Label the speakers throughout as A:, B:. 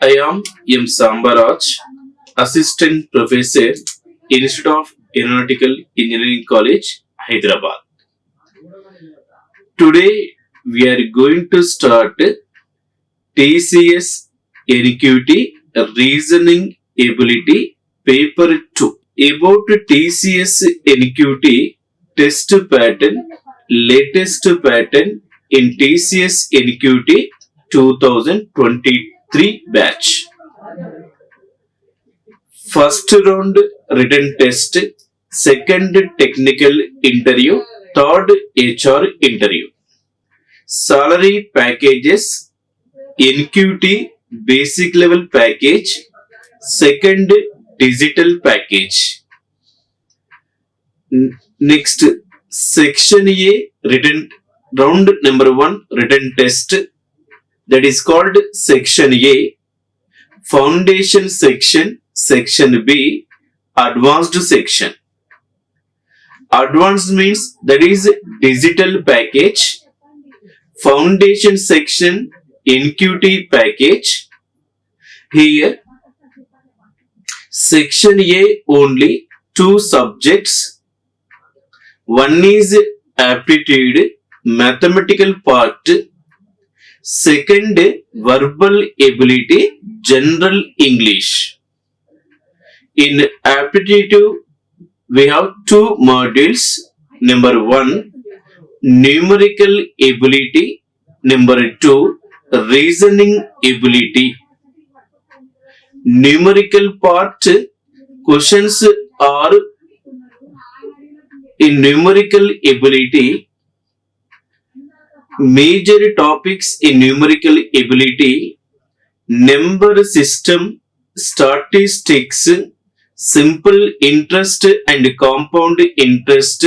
A: I am M. Sambaraj, Assistant Professor, Institute of Aeronautical Engineering College, Hyderabad. Today we are going to start TCS NQT Reasoning Ability Paper 2. About TCS NQT test pattern, latest pattern in TCS NQT 2023 batch. First round written test, second technical interview, third HR interview. Salary packages: NQT basic level package, second digital package. Next, section A written round number 1 written test, that is called section A. Foundation section, section B, advanced section. Advanced means that is digital package. Foundation section, NQT package. Here section A only 2 subjects. One is aptitude, mathematical part. Second, verbal ability, general English. In aptitude, we have 2 modules. Number 1, numerical ability. Number 2, reasoning ability. Numerical part, questions are in numerical ability. Major topics in numerical ability: number system, statistics, simple interest and compound interest,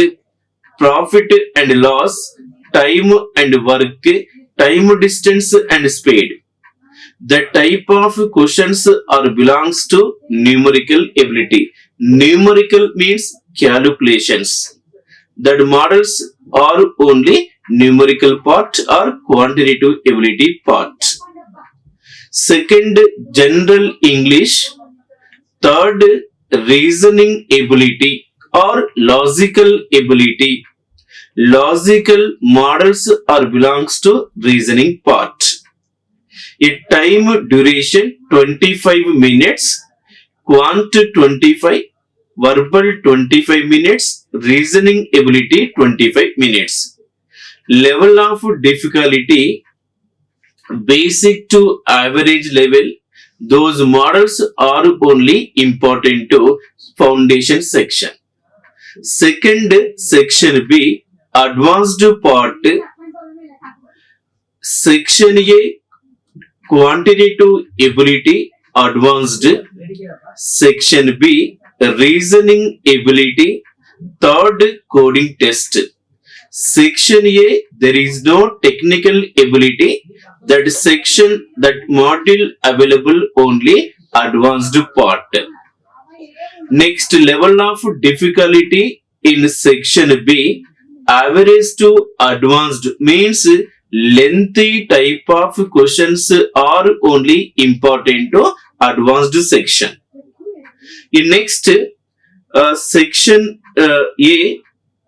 A: profit and loss, time and work, time, distance and speed. The type of questions are belongs to numerical ability. Numerical means calculations. That models are only numerical part or quantitative ability part. Second, general English. Third, reasoning ability or logical ability. Logical models are belongs to reasoning part. A time duration 25 minutes, quant 25, verbal 25 minutes, reasoning ability 25 minutes. Level of difficulty, basic to average level. Those models are only important to foundation section. Second, section B, advanced part. Section A, quantitative ability, advanced. Section B, reasoning ability, third coding test. Section A, there is no technical ability. That section, that module available only advanced part. Next, level of difficulty in section B, average to advanced means lengthy type of questions are only important to advanced section. In next section A,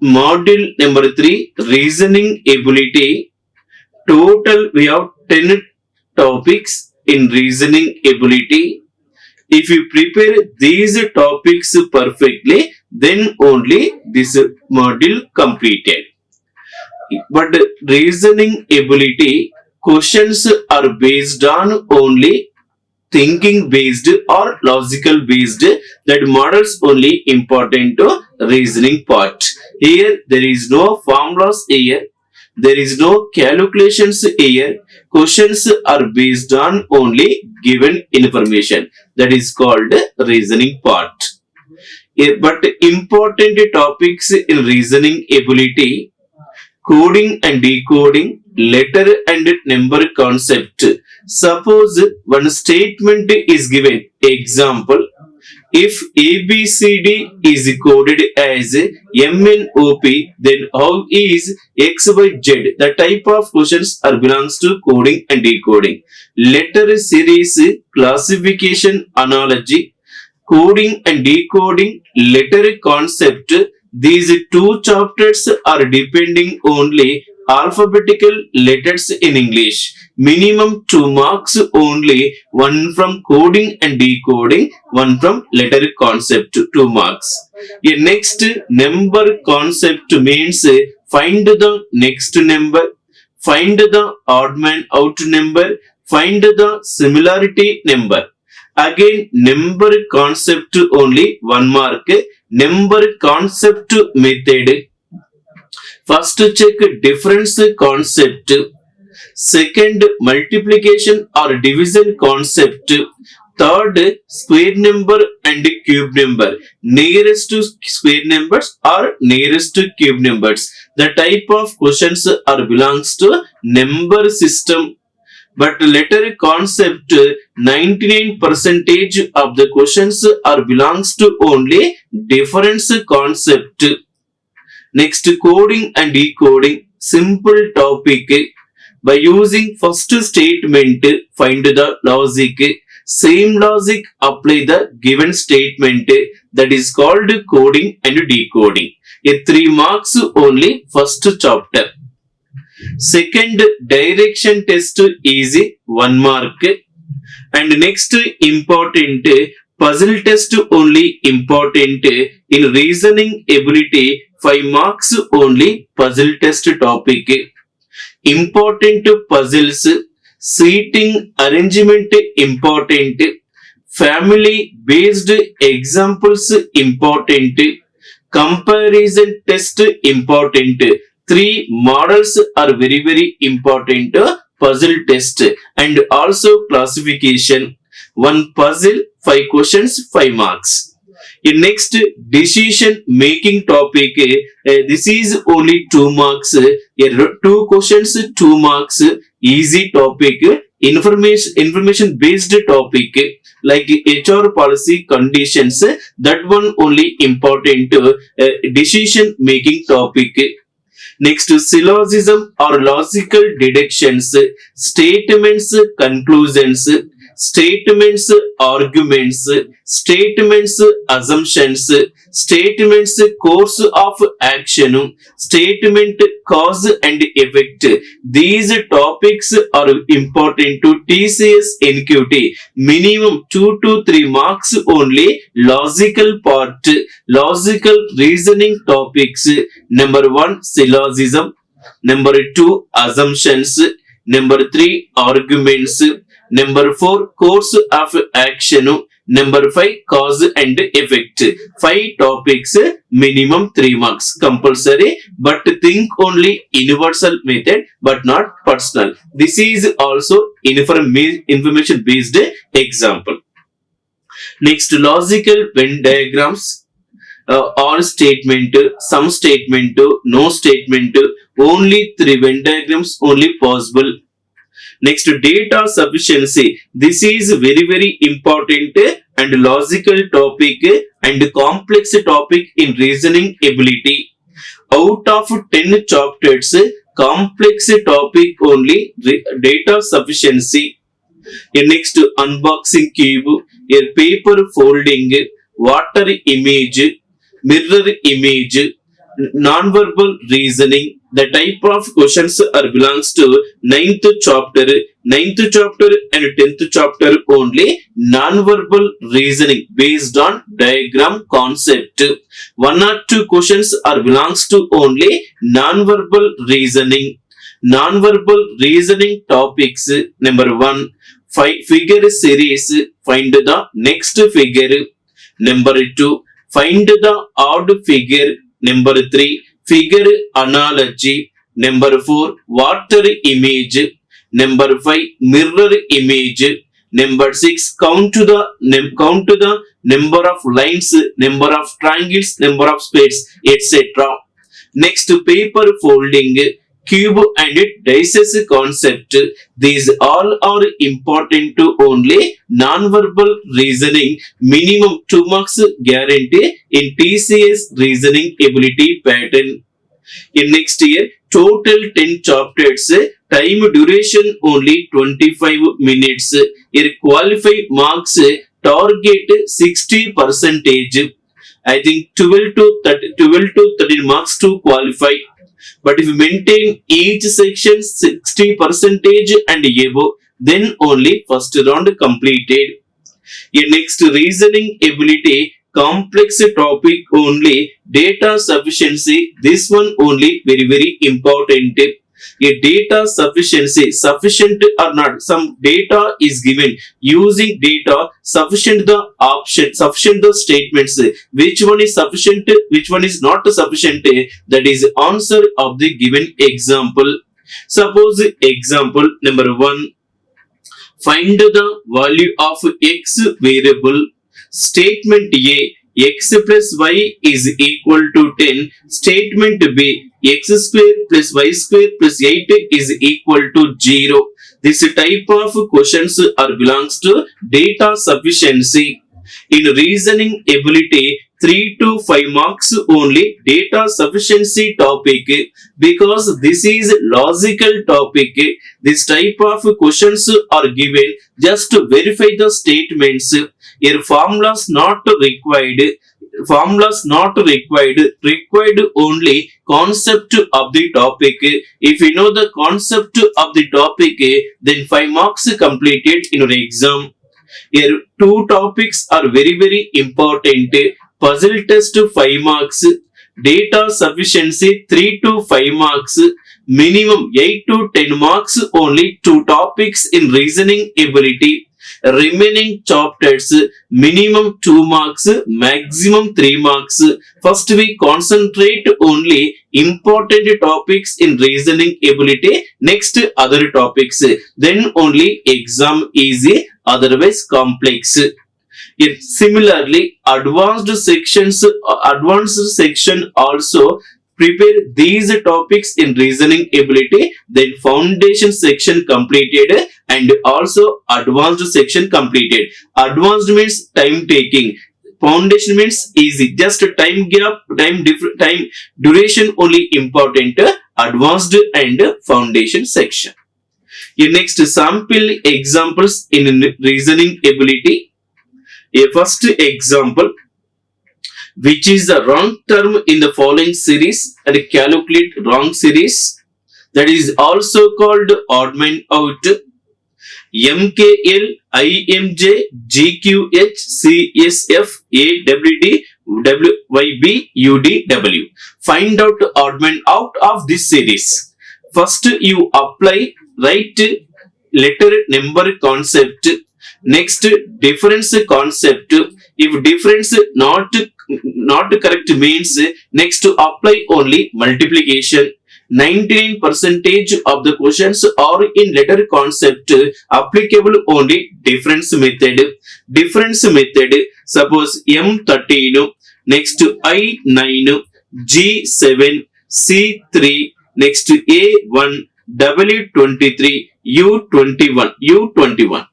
A: module number 3, reasoning ability. Total we have 10 topics in reasoning ability. If you prepare these topics perfectly, then only this module completed. But reasoning ability questions are based on only thinking based or logical based. That models only important to reasoning part. Here there is no formulas here. There is no calculations here. Questions are based on only given information. That is called reasoning part. But important topics in reasoning ability: coding and decoding, letter and number concept. Suppose one statement is given. Example: If ABCD is coded as MNOP, then how is XYZ? The type of questions are belongs to coding and decoding. Letter series, classification, analogy, coding and decoding, letter concept. These two chapters are depending only alphabetical letters in English. Minimum 2 marks only, one from coding and decoding, one from letter concept, 2 marks. A next number concept means find the next number, find the odd man out number, find the similarity number. Again, number concept only 1 mark. Number concept method. First check difference concept. Second, multiplication or division concept. Third, square number and cube number. Nearest to square numbers or nearest to cube numbers. The type of questions are belongs to number system. But letter concept, 99% of the questions are belongs to only difference concept. Next, coding and decoding, simple topic. By using first statement, find the logic. Same logic apply the given statement, that is called coding and decoding. A 3 marks only first chapter. Second, direction test is 1 mark. And next important, puzzle test only important. In reasoning ability, 5 marks only puzzle test topic. Important puzzles, seating arrangement important, family based examples important, comparison test important. 3 models are very important puzzle test, and also classification. 1 puzzle, 5 questions, 5 marks. In next, decision making topic, this is only 2 marks. 2 questions, 2 marks, easy topic. Information based topic like HR policy conditions, that one only important decision making topic. Next, syllogism or logical deductions, statements, conclusions, statements, arguments, statements, assumptions, statements, course of action, statement, cause and effect. These topics are important to TCS NQT. Minimum 2 to 3 marks only. Logical part, logical reasoning topics. Number 1, syllogism. Number 2, assumptions. Number 3, arguments. Number 4, course of action. Number 5, cause and effect. 5 topics, minimum 3 marks compulsory, but think only universal method but not personal. This is also information based example. Next, logical Venn diagrams. All statement, some statement, no statement, only 3 Venn diagrams only possible. Next, data sufficiency. This is very important and logical topic and complex topic in reasoning ability. Out of 10 chapters, complex topic only data sufficiency. Next, unboxing cube, a paper folding, water image, mirror image, non-verbal reasoning. The type of questions are belongs to 9th chapter and 10th chapter only. Non-verbal reasoning based on diagram concept. 1 or 2 questions are belongs to only non-verbal reasoning. Non-verbal reasoning topics. Number 1, figure series. Find the next figure. Number 2, find the odd figure. Number 3, figure analogy. Number 4, water image. Number 5, mirror image. Number 6, count to the number of lines, number of triangles, number of squares, etc. Next, paper folding, cube and dices concept. These all are important to only non-verbal reasoning. Minimum 2 marks guarantee in TCS reasoning ability pattern. In next year, total 10 chapters, time duration only 25 minutes. Here qualify marks, target 60 percentage. I think 12 to 13 marks to qualify. But if you maintain each section 60 percentage and above, then only first round completed. Your next reasoning ability, complex topic only, data sufficiency. This one only very important. A data sufficiency, sufficient or not, some data is given, using data sufficient the option, sufficient the statements, which one is sufficient, which one is not sufficient, that is answer of the given example. Suppose example number 1, find the value of x variable. Statement A, x plus y is equal to 10. Statement B, x square plus y square plus 8 is equal to 0. This type of questions are belongs to data sufficiency. In reasoning ability, 3 to 5 marks only data sufficiency topic, because this is logical topic. This type of questions are given just to verify the statements. Here formulas not required. Formulas not required. Required only concept of the topic. If you know the concept of the topic, then 5 marks completed in your exam. Here 2 topics are very important. Puzzle test 5 marks. Data sufficiency 3 to 5 marks. Minimum 8 to 10 marks only 2 topics in reasoning ability. Remaining chapters, minimum 2 marks, maximum 3 marks. First we concentrate only important topics in reasoning ability, next other topics, then only exam easy, otherwise complex. Yet similarly, advanced section also prepare these topics in reasoning ability, then foundation section completed and also advanced section completed. Advanced means time taking, foundation means easy, just time gap, time duration only important. Advanced and foundation section. Your next sample examples in reasoning ability. A first example, which is the wrong term in the following series, and calculate wrong series. That is also called odd man out. MKL, IMJ, GQH, CSF, AWD, WYB, UDW. Find out odd man out of this series. First you apply right letter number concept. Next difference concept. If difference not correct means, next to apply only multiplication. 99% of the questions are in letter concept, applicable only difference method. Difference method, suppose M13, next I9, G7, C3, next A1, W23, U21.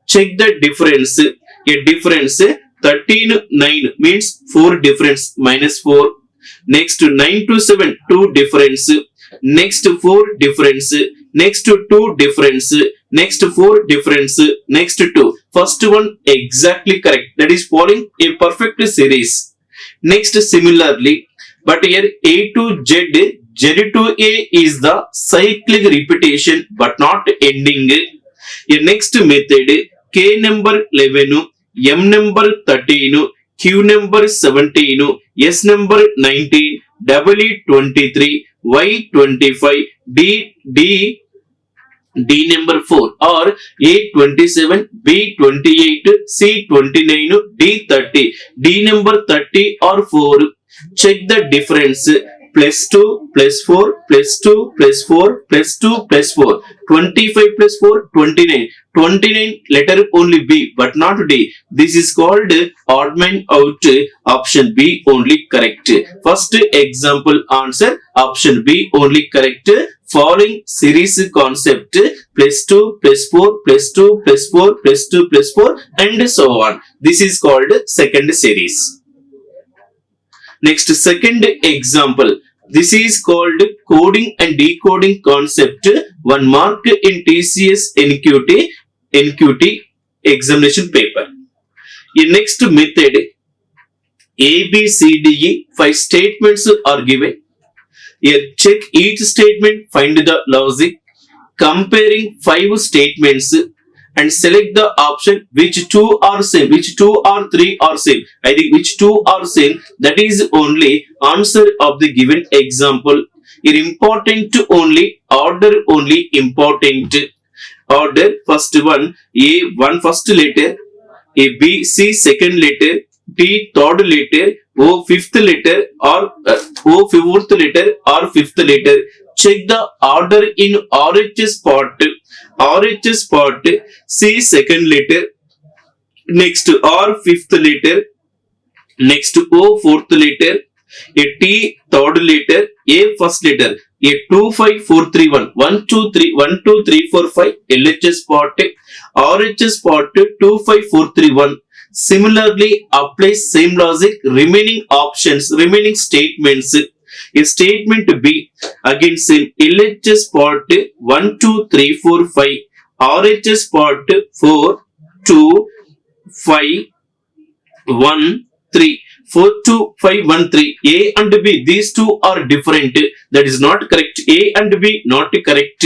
A: Check the difference. A difference 13 9 means 4 difference minus 4. Next 9 to 7 2 difference. Next 4 difference. Next 2 difference. Next 4 difference. Next 2. First one exactly correct. That is following a perfect series. Next similarly, but here A to Z, Z to A is the cyclic repetition but not ending. Your next method, K number 11, M number 13, Q number 17, S number 19, W 23, Y 25, D number 4, or A 27, B 28, C 29, D 30, D number 30 or 4. Check the difference. plus 2 plus 4 plus 2 plus 4 plus 2 plus 4. 25 plus 4, 29. 29 letter only B but not D. This is called odd man out. Option B only correct. First example answer option B only correct. Following series concept plus 2 plus 4 plus 2 plus 4 plus 2 plus 4 and so on. This is called second series. Next second example. This is called coding and decoding concept. 1 mark in TCS NQT examination paper. In next method, A, B, C, D, E, 5 statements are given. Here check each statement, find the logic, comparing 5 statements and select the option which 2 are same, which 2 or 3 are same. I think which 2 are same, that is only answer of the given example. Here important only, order only important. Order first one, A 1 first letter, A B C second letter, T third letter, O fifth letter or O fourth letter or fifth letter. Check the order in RHS part. RHS part, C second letter, next R fifth letter, next O fourth letter, a T third letter, A first letter, a 2 5 4 3 1, 1 2 3 1 2 3 4 5, LHS part, RHS part 2 5 4 3 1. Similarly, apply same logic, remaining options, remaining statements. A statement B, again same, LHS part 1 2 3 4 5, RHS part 4 2 5 1 3, 4 2 5 1 3. A and B, these two are different, that is not correct. A and B not correct.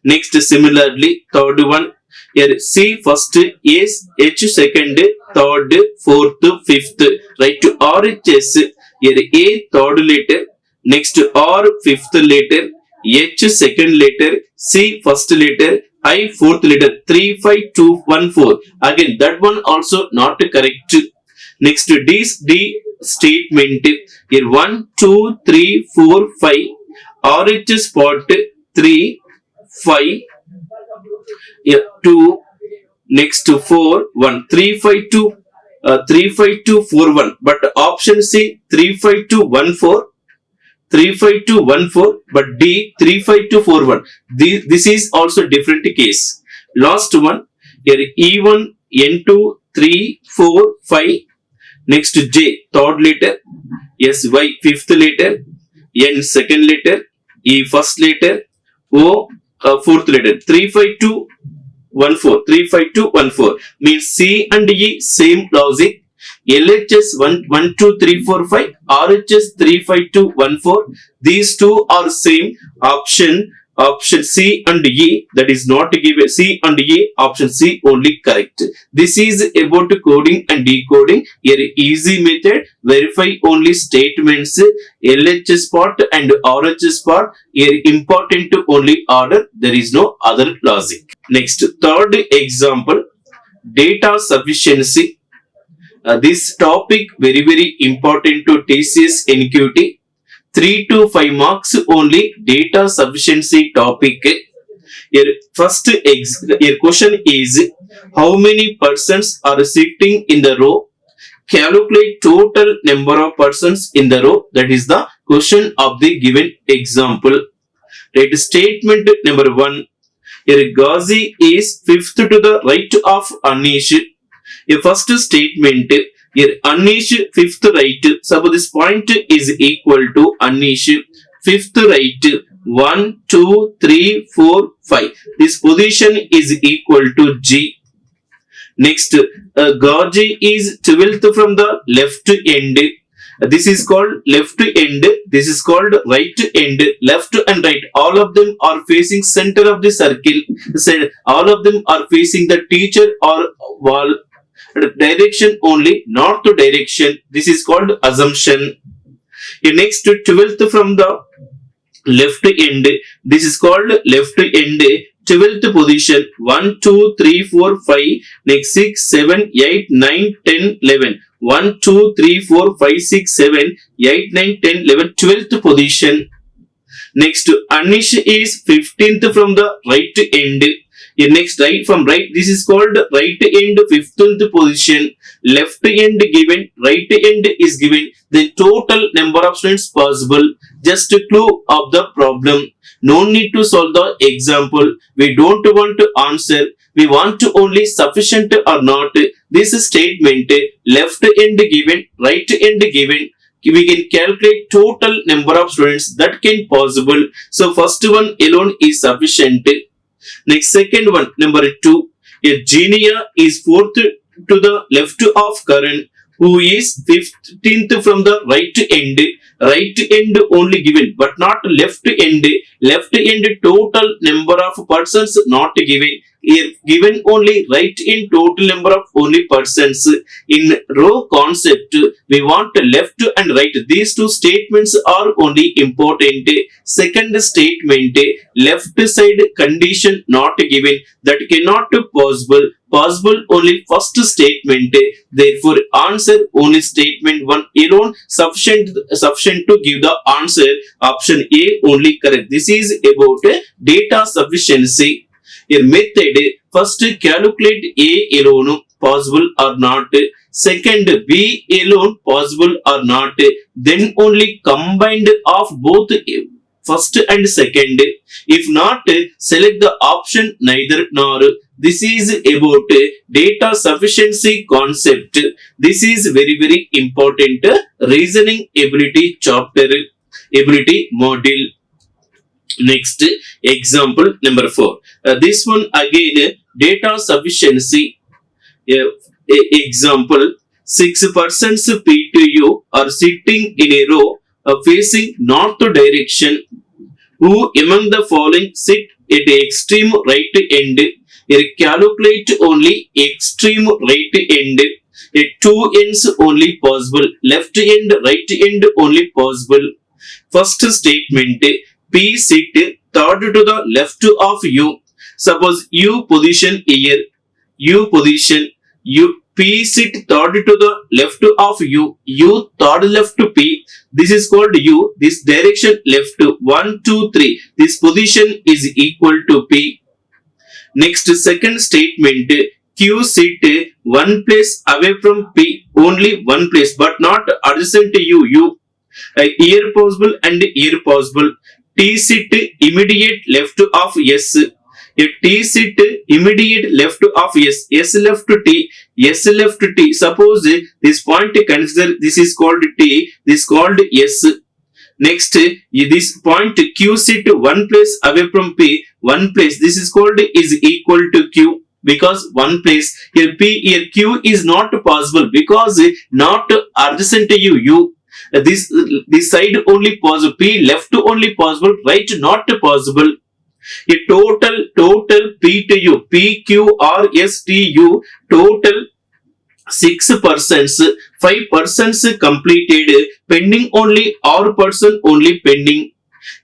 A: Next similarly, third one, here C first, S H second, third, fourth, fifth. Right to RHS, here A third letter, next R fifth letter, H second letter, C first letter, I fourth letter, 3 5 2 1 4. Again that one also not correct. Next D statement, here 1 2 3 4 5, RHS part 3 5, here 2, next 4 1 3 5 2 3 5 2 4 1, but option C 3 5 2 1 4, 3 5 2 1 4, but D 3 5 2 4 1. This is also different case. Last one, here E1 N2 3 4 5, next J third letter, S Y fifth letter, N second letter, E first letter, O fourth letter, 3 5 2 1 4, 3 5 2 1 4, means C and E same logic. LHS 1 2 3 4 5, RHS 3 5 2 1 4. These two are same. Option C and E, that is not given. C and E, option C only correct. This is about coding and decoding. Here easy method. Verify only statements, LHS part and RHS part. Here important only order. There is no other logic. Next, third example, data sufficiency. This topic very important to TCS NQT. 3 to 5 marks only, data sufficiency topic. Here first here question is, how many persons are sitting in the row? Calculate total number of persons in the row. That is the question of the given example. Right, statement number 1. Here Ghazi is fifth to the right of Anish. A first statement, here Anish fifth right. Suppose this point is equal to Anish fifth right, 1 2 3 4 5. This position is equal to G. Next, Ghazi is 12th from the left end. This is called left end, this is called right end. Left and right, all of them are facing center of the circle. All of them are facing the teacher or wall direction only, not to direction. This is called assumption. Next, 12th from the left end, this is called left end. 12th position, 1 2 3 4 5, next 6 7 8 9 10 11. 1, 2, 3, 4, 5, 6, 7, 8, 9, 10, 11, 12th position. Next, Anish is 15th from the right end. Next, right from right, this is called right end 15th position. Left end given, right end is given. The total number of students possible. Just a clue of the problem. No need to solve the example. We don't want to answer. We want to only sufficient or not. This statement, left end given, right end given, we can calculate total number of students that can possible. So first one alone is sufficient. Next, second one, number 2. A Genia is fourth to the left of Karan, who is 15th from the right end. Right end only given, but not left end. Left end total number of persons not given. Here given only right in total number of only persons. In row concept, we want left and right. These two statements are only important. Second statement, left side condition not given. That cannot be possible. Possible only first statement. Therefore, answer only statement 1 alone sufficient to give the answer. Option A only correct. This is about data sufficiency. A method, first calculate A alone possible or not. Second, B alone possible or not. Then only combined of both first and second. If not, select the option neither nor. This is about data sufficiency concept. This is very important reasoning ability chapter, ability module. Next, example number 4. This one again, data sufficiency. Example, 6 persons PTU are sitting in a row facing north direction. Who among the following sit at the extreme right end? Calculate only extreme right end. 2 ends only possible. Left end, right end only possible. First statement, P sit third to the left of U. Suppose U position here. U position. P sit third to the left of U. U third left to P. This is called U. This direction left to 1, 2, 3. This position is equal to P. Next, second statement, Q sit one place away from P. Only one place, but not adjacent to U. Here possible and here possible. T sit immediate left of S. T sit immediate left of S. S left to T. S left to T. Suppose this point consider this is called T. This is called S. Next, this point Q sit one place away from P. One place. This is called is equal to Q. Because one place here Q is not possible because not adjacent to U. This side only possible, P left only possible, right not possible. A total P to U, P Q R S T U, total 6 persons, 5 persons completed, pending only R person only pending.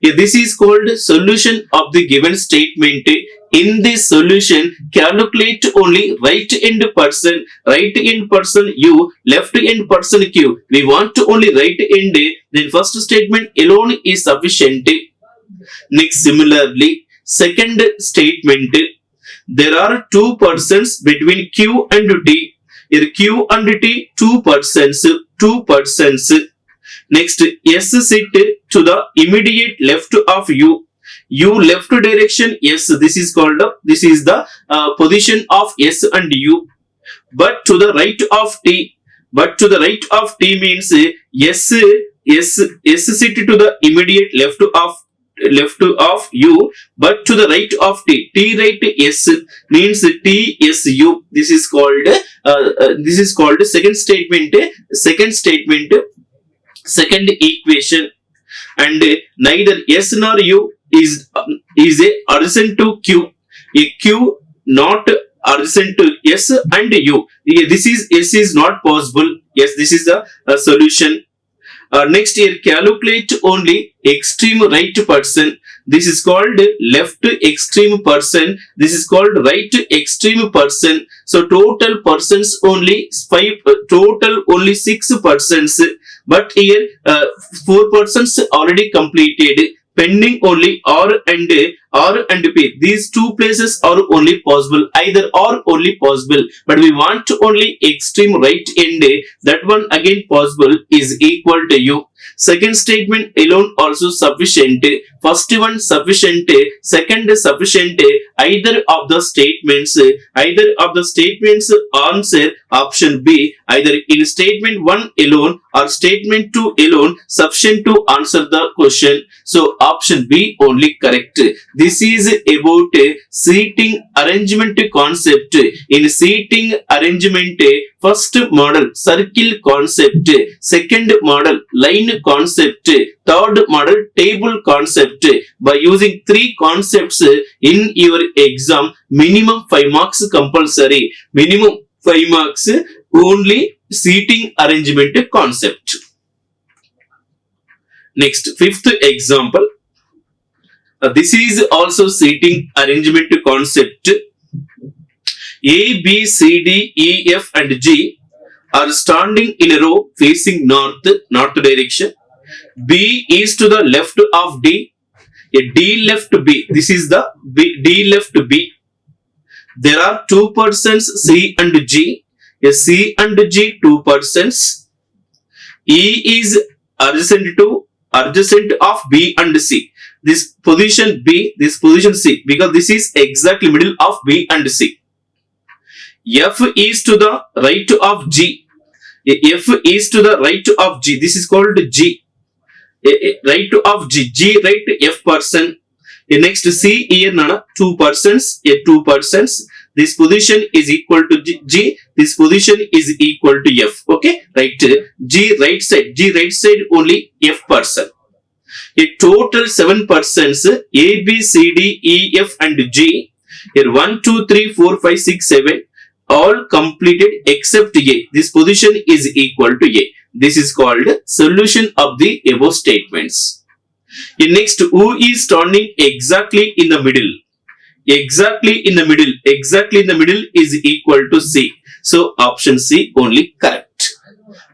A: This is called solution of the given statement. In this solution, calculate only right end person U, left end person Q. We want to only right end, then first statement alone is sufficient. Next, similarly, second statement, there are 2 persons between Q and T. Here Q and T, 2 persons. Next, S sit to the immediate left of U. U left direction S. This is called this is the position of S and U. But to the right of T. But to the right of T means S sit to the immediate left of U. But to the right of T. T right S means T S U. This is called second statement. Second equation, and neither S nor U is a adjacent to Q. A Q not adjacent to S and U. This is S is not possible. Yes, this is the solution. Next, here calculate only extreme right person. This is called left extreme person. This is called right extreme person. So total persons only 5, total only 6 persons. But here 4 persons already completed. Pending only R and P. These two places are only possible. Either or only possible. But we want only extreme right end. That one again possible is equal to U. Second statement alone also sufficient. First one sufficient. Second sufficient. Either of the statements answer option B. Either in statement 1 alone or statement 2 alone sufficient to answer the question. So option B only correct. This is about seating arrangement concept. In seating arrangement, first model circle concept, second model line concept, third model table concept. By using 3 concepts in your exam, minimum 5 marks compulsory. Minimum 5 marks only seating arrangement concept. Next, fifth example. This is also seating arrangement concept. A, B, C, D, E, F and G are standing in a row facing north direction. B is to the left of D. A D left B. This is the D left B. There are 2 persons C and G. A C and G 2 persons. E is adjacent of B and C. This position B, this position C, because this is exactly middle of B and C. F is to the right of G. F is to the right of G. This is called G. Right of G. G right F person. Next C here 2 persons. 2 persons. This position is equal to G. This position is equal to F. Okay. Right. G right side. G right side only F person. A total 7 persons A, B, C, D, E, F and G. Here 1, 2, 3, 4, 5, 6, 7 all completed except A. This position is equal to A. This is called solution of the above statements. Next, who is standing exactly in the middle? Exactly in the middle. Exactly in the middle is equal to C. So option C only correct.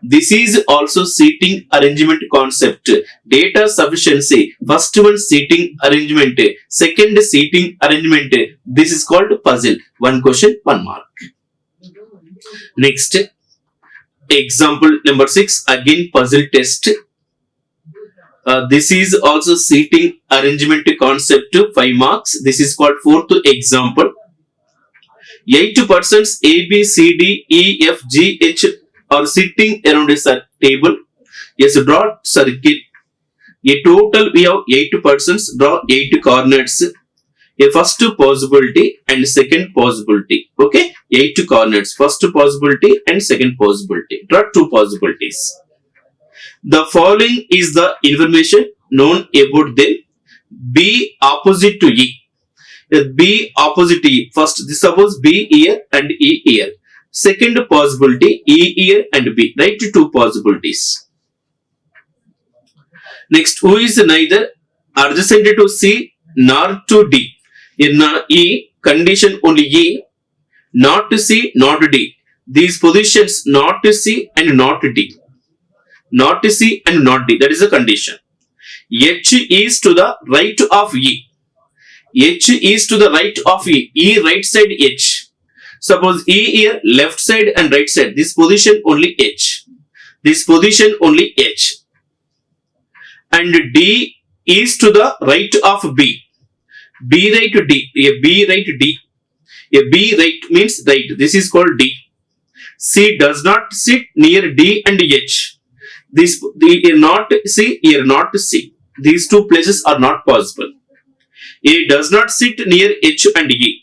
A: This is also seating arrangement concept. Data sufficiency. First one seating arrangement. Second seating arrangement. This is called puzzle. 1 question, 1 mark. Next, example number 6. Again puzzle test. This is also seating arrangement concept. 5 marks. This is called 4th example. 8 persons A, B, C, D, E, F, G, H are sitting around a table. Yes, draw circle. A total we have 8 persons. Draw 8 corners. A first possibility and second possibility. Okay, 8 corners. First possibility and second possibility. Draw 2 possibilities. The following is the information known about them. B opposite to E. B opposite E. First, suppose B here and E here. Second possibility E here and B. Write 2 possibilities. Next, who is neither adjacent to C nor to D? In E, condition only E, not to C, not to D. These positions not to C and not to D. Not to C and not D. That is a condition. H is to the right of E. H is to the right of E. E right side H. Suppose E here left side and right side. This position only H. This position only H. And D is to the right of B. B right to D. A B right D. A B right means right. This is called D. C does not sit near D and H. This here not C, here not C. These 2 places are not possible. A does not sit near H and E.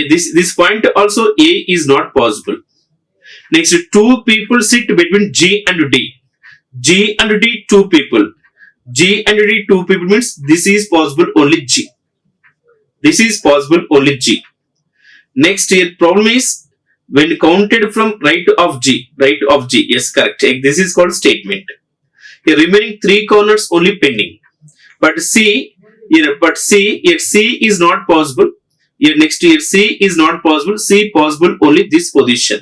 A: This point also A is not possible. Next, 2 people sit between G and D. G and D 2 people. G and D 2 people means this is possible only G. This is possible only G. Next here problem is when counted from right of G. Right of G. Yes, correct. This is called statement. Here remaining 3 corners only pending. But C Here, but C, here C is not possible. Here next here C is not possible. C possible only this position.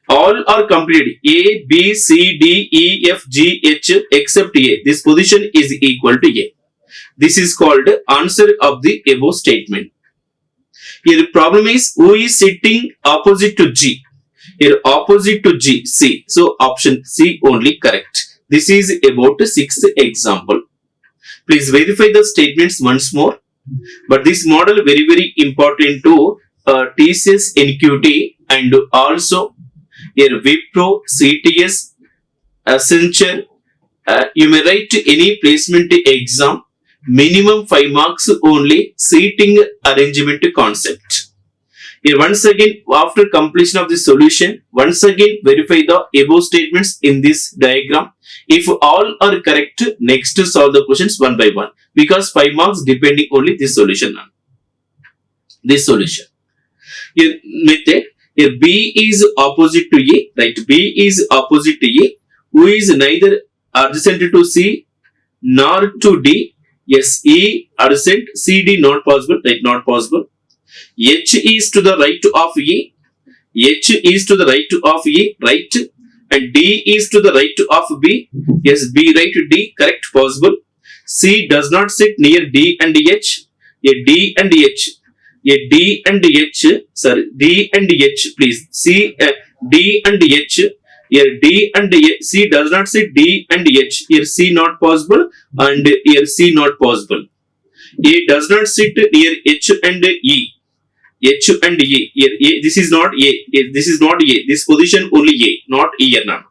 A: All are completed. A, B, C, D, E, F, G, H except A. This position is equal to A. This is called answer of the above statement. Here the problem is who is sitting opposite to G. Here opposite to G, C. So option C only correct. This is about the sixth example. Please verify the statements once more. But this model very important to TCS NQT and also here Wipro, CTS, Accenture. You may write any placement exam. Minimum 5 marks only seating arrangement concept. Here once again after completion of the solution, once again verify the above statements in this diagram. If all are correct, next solve the questions one by one because 5 marks depending only this solution. This solution. Here method. Here B is opposite to A, right? B is opposite to A, who is neither adjacent to C nor to D. Yes, E adjacent, CD not possible, right? Not possible. H is to the right of E. H is to the right of E, right? And D is to the right of B. Yes, B right, D correct, possible. C does not sit near D and H. A D and H. A D and H, sorry, D and H, please. C, D and H. Here D and H, C does not sit D and H. Here C not possible and here C not possible. A does not sit near H and E. H and A. Here A, this is not A. This is not A. This position only A, not here now.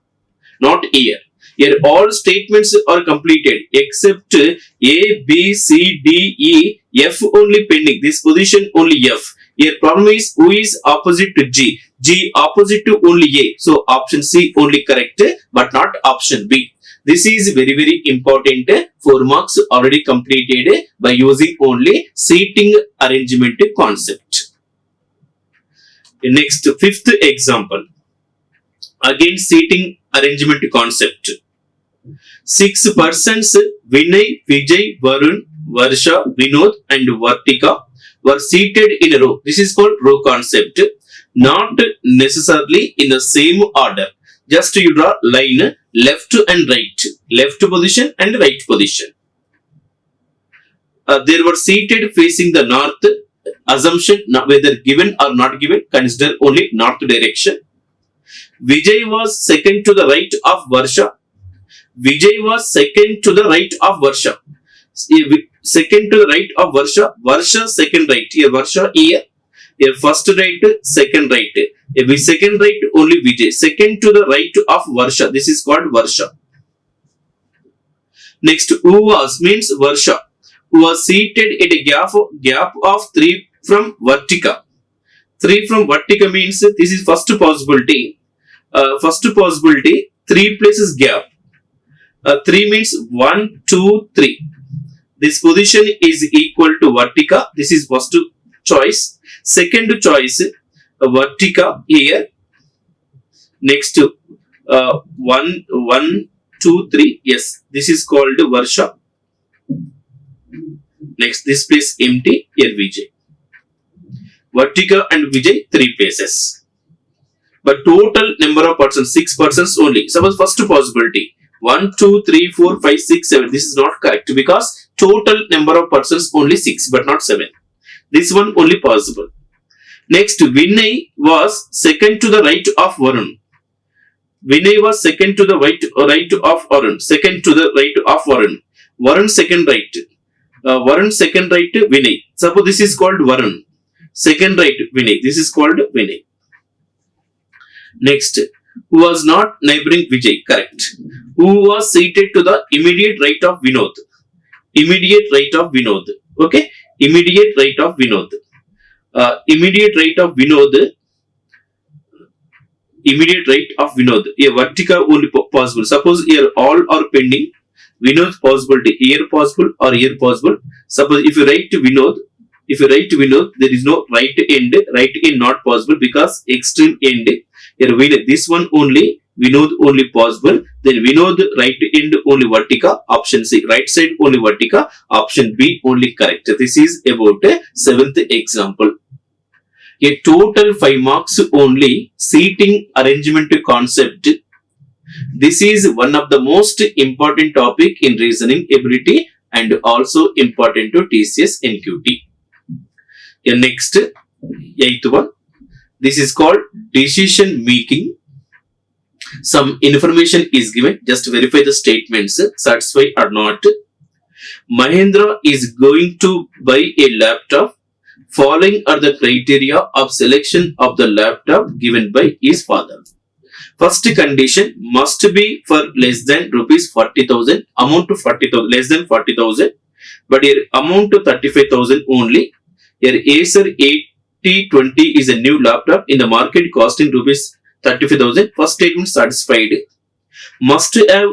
A: Not here. Here all statements are completed except A, B, C, D, E, F only pending. This position only F. Here problem is who is opposite to G. G opposite to only A. So option C only correct but not option B. This is very important. 4 marks already completed by using only seating arrangement concept. Next, fifth example. Again seating arrangement concept. 6 persons Vinay, Vijay, Varun, Varsha, Vinod and Vartika were seated in a row. This is called row concept. Not necessarily in the same order. Just you draw line left and right. Left position and right position. They were seated facing the north. Assumption whether given or not given, consider only north direction. Vijay was second to the right of Varsha. Vijay was second to the right of Varsha. Second to the right of Varsha. Varsha second right. Here Varsha here. Here first right, second right. Here second right only Vijay. Second to the right of Varsha. This is called Varsha. Next, who was means Varsha. Who was seated at a gap of 3 from Vartika. 3 from Vartika means this is first possibility. First possibility 3 places gap. 3 means 1, 2, 3. This position is equal to Vartika. This is first choice. Second choice Vartika here. Next 1, 2, 3. Yes, this is called Varsha. Next, this place empty. Here Vijay. Vartika and Vijay 3 places. But total number of persons 6 persons only. Suppose first possibility 1, 2, 3, 4, 5, 6, 7. This is not correct because total number of persons only 6 but not 7. This one only possible. Next, Vinay was second to the right of Varun. Vinay was second to the right of Varun. Second to the right of Varun. Varun second right. Varun second right Vinay. Suppose this is called Varun. Second right Vinay. This is called Vinay. Next, who was not neighboring Vijay. Correct. Who was seated to the immediate right of Vinod. Immediate right of Vinod. Okay. Immediate right of Vinod. Immediate right of Vinod. Immediate right of Vinod. Here Vartika only possible. Suppose here all are pending. Vinod possibility here possible or here possible. Suppose if you write to Vinod, there is no right end. Right end not possible because extreme end. Here Vinod, this one only Vinod only possible. Then Vinod right end only vertica. Option C. Right side only vertica. Option B only correct. This is about a seventh example. A total 5 marks only seating arrangement concept. This is one of the most important topic in reasoning ability and also important to TCS NQT. Next, eighth one. This is called decision making. Some information is given. Just verify the statements. Satisfy or not. Mahendra is going to buy a laptop. Following are the criteria of selection of the laptop given by his father. First condition must be for less than rupees 40,000. Amount to 40,000, less than 40,000. But here amount to 35,000 only. Here Acer 8020 is a new laptop in the market costing rupees 35,000. First statement satisfied. Must have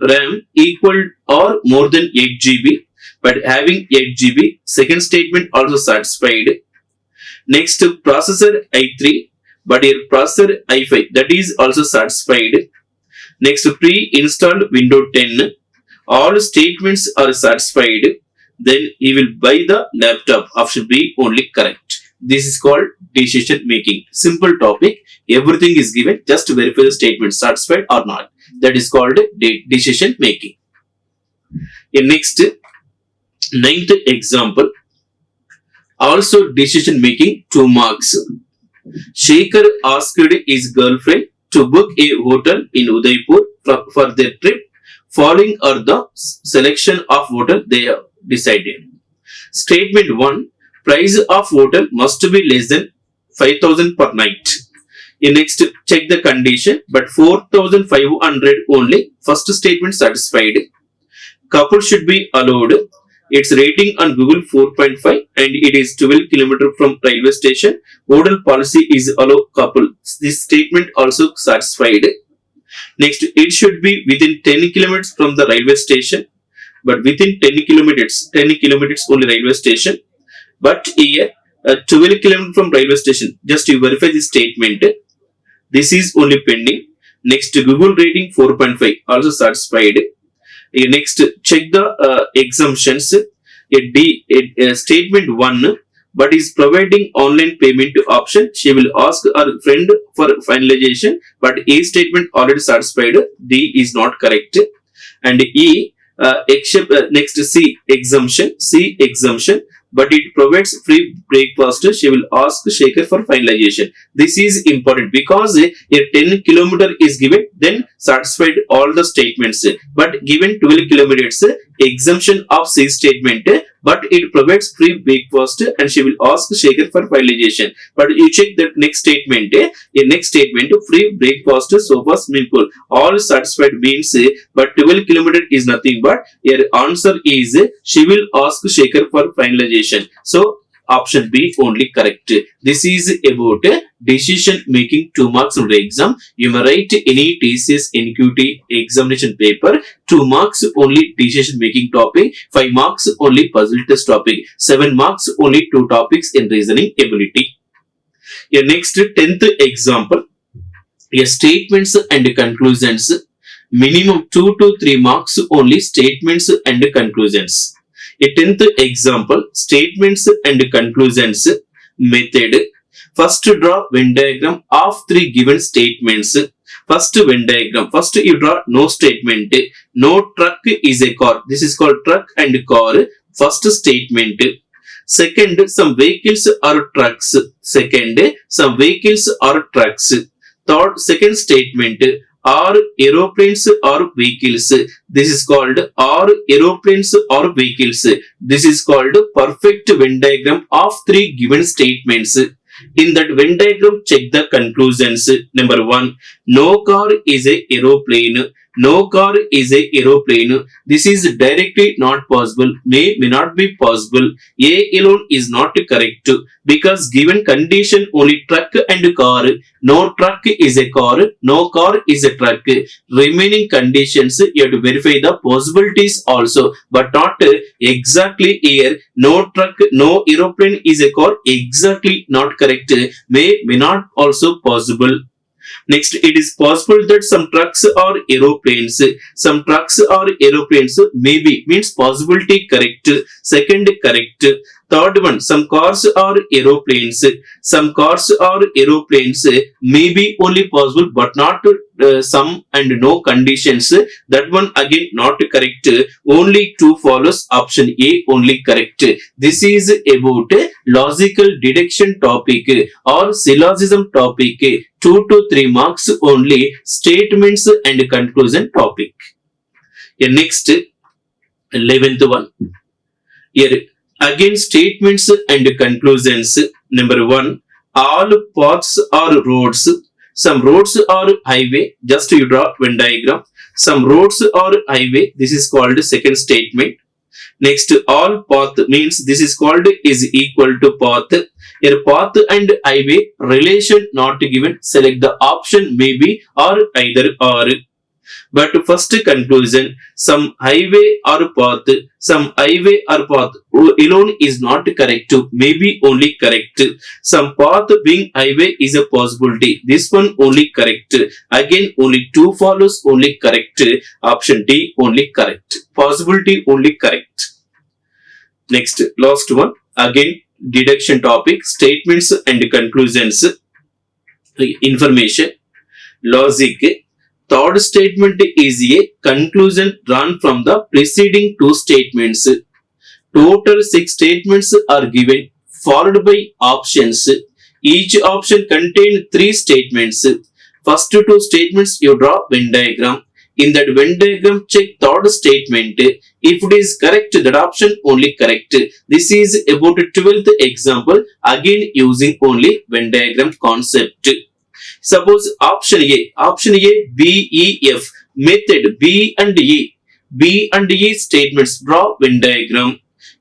A: RAM equal or more than 8 GB. But having 8 GB. Second statement also satisfied. Next processor i3. But here processor i5, that is also satisfied. Next pre-installed Windows 10. All statements are satisfied. Then he will buy the laptop. Option B only correct. This is called decision making. Simple topic. Everything is given. Just verify the statement satisfied or not. That is called decision making. Next, ninth example. Also decision making, 2 marks. Shekhar asked his girlfriend to book a hotel in Udaipur for their trip. Following are the selection of hotel they have decided. Statement 1. Price of hotel must be less than 5,000 per night. Next, check the condition, but 4,500 only. First statement satisfied. Couple should be allowed. Its rating on Google 4.5 and it is 12 km from railway station. Hotel policy is allow couple. This statement also satisfied. Next, it should be within 10 kilometers from the railway station, but within 10 kilometers only railway station. But here 12 kilometers from railway station. Just you verify this statement. This is only pending. Next, Google rating 4.5 also satisfied. Next, check the exemptions. Statement 1, but is providing online payment option. She will ask her friend for finalization, but A statement already satisfied. D is not correct. And E, except next C exemption. But it provides free breakfast. She will ask Shekhar for finalization. This is important because a 10 kilometer is given, then satisfied all the statements. But given 12 kilometers, exemption of C statement, but it provides free breakfast and she will ask Shekhar for finalization. But you check the next statement. Free breakfast, sofa, swimming pool. All satisfied means, but 12 kilometer is nothing but your answer is she will ask Shekhar for finalization. So option B only correct. This is about decision making, 2 marks on the exam. You may write any TCS NQT examination paper. 2 marks only decision making topic. 5 marks only puzzle test topic. 7 marks only 2 topics in reasoning ability. Next 10th example. Statements and conclusions. Minimum 2 to 3 marks only statements and conclusions. 10th example, statements and conclusions method. First draw Venn diagram of 3 given statements. First Venn diagram. First you draw no statement. No truck is a car. This is called truck and car. First statement. Second, some vehicles are trucks. Second, some vehicles are trucks. Third, second statement. Are aeroplanes or vehicles. This is called are aeroplanes or vehicles. This is called perfect Venn diagram of 3 given statements. In that Venn diagram, check the conclusions. Number 1, no car is a aeroplane. No car is a aeroplane. This is directly not possible. May not be possible. A alone is not correct because given condition only truck and car. No truck is a car. No car is a truck. Remaining conditions you have to verify the possibilities also, but not exactly here. No truck, no aeroplane is a car. Exactly not correct. May not also possible. Next, it is possible that some trucks or aeroplanes, maybe means possibility correct. Second, correct. Third one, some cars or aeroplanes, may be only possible but not some and no conditions. That one again not correct. Only two follows. Option A only correct. This is about logical deduction topic or syllogism topic. 2 to 3 marks only. Statements and conclusion topic. Next, 11th one. Here again statements and conclusions. Number 1, all paths are roads. Some roads are highway. Just you draw Venn diagram. Some roads are highway. This is called second statement. Next, all path means this is called is equal to path. Here path and highway relation not given. Select the option maybe or either or. But first conclusion, some highway or path alone is not correct. Maybe only correct. Some path being highway is a possibility. This one only correct. Again only two follows, only correct. Option D only correct. Possibility only correct. Next, last one. Again deduction topic, statements and conclusions. Information, logic. Third statement is a conclusion drawn from the preceding two statements. Total 6 statements are given, followed by options. Each option contains 3 statements. First 2 statements you draw Venn diagram. In that Venn diagram, check third statement. If it is correct, that option only correct. This is about 12th example, again using only Venn diagram concept. Suppose option A, B, E, F. Method B and E statements. Draw Venn diagram.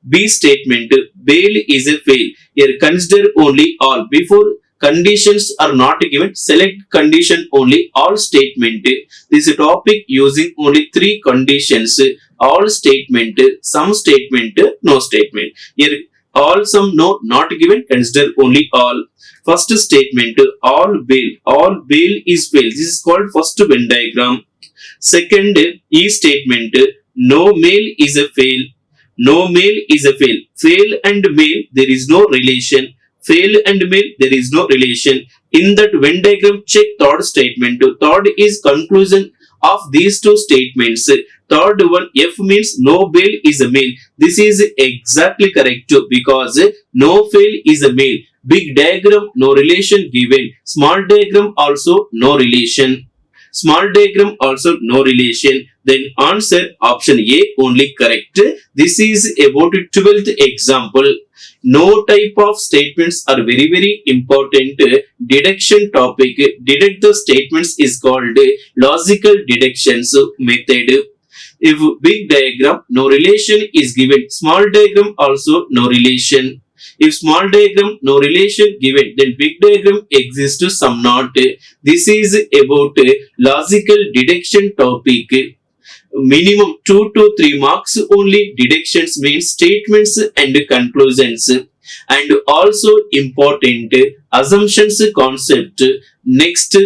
A: B statement, bail is a fail. Here consider only all. Before conditions are not given, select condition only all statement. This topic using only 3 conditions. All statement, some statement, no statement. Here all, some, no, not given, consider only all. First statement, all bail is fail. This is called first Venn diagram. Second, E statement, no mail is a fail. No mail is a fail. Fail and mail, there is no relation. Fail and mail, there is no relation. In that Venn diagram, check third statement. Third is conclusion of these 2 statements. Third one, F means no bail is a mail. This is exactly correct because no fail is a mail. Big diagram, no relation given. Small diagram also no relation. Small diagram also no relation. Then answer option A only correct. This is about 12th example. No type of statements are very, very important. Deduction topic. Deduct the statements is called logical deductions method. If big diagram, no relation is given. Small diagram also no relation. If small diagram, no relation given, then big diagram exists to some not. This is about logical deduction topic. Minimum 2 to 3 marks only. Deductions means statements and conclusions. And also important assumptions concept. Next,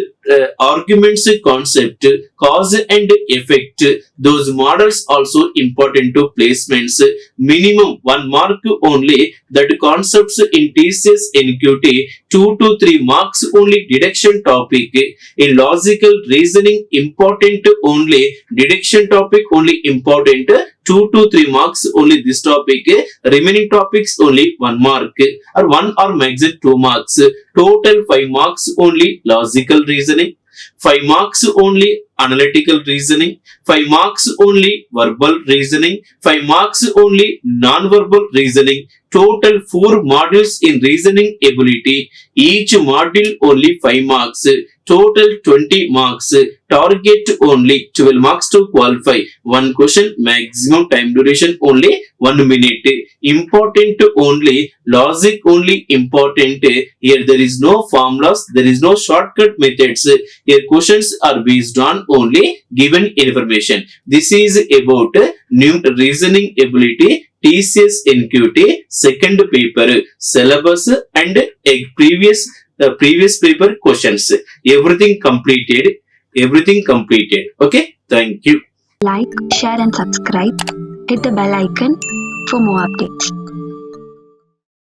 A: arguments concept, cause and effect. Those models also important to placements. Minimum 1 mark only. That concepts in TCS NQT 2 to 3 marks only. Deduction topic. In logical reasoning important only. Deduction topic only important. 2 to 3 marks only this topic. Remaining topics only 1 mark or 1 or maximum 2 marks. Total 5 marks only logical reasoning. 5 marks only analytical reasoning. 5 marks only verbal reasoning. 5 marks only non-verbal reasoning. Total 4 modules in reasoning ability. Each module only 5 marks. Total 20 marks. Target only 12 marks to qualify. 1 question, maximum time duration only 1 minute. Important only, logic only important. Here there is no formulas, there is no shortcut methods. Here questions are based on only given information. This is about new reasoning ability. TCS NQT second paper syllabus and a previous the previous paper questions. Everything completed. Everything completed. Okay. Thank you.
B: Like, share and subscribe. Hit the bell icon for more updates.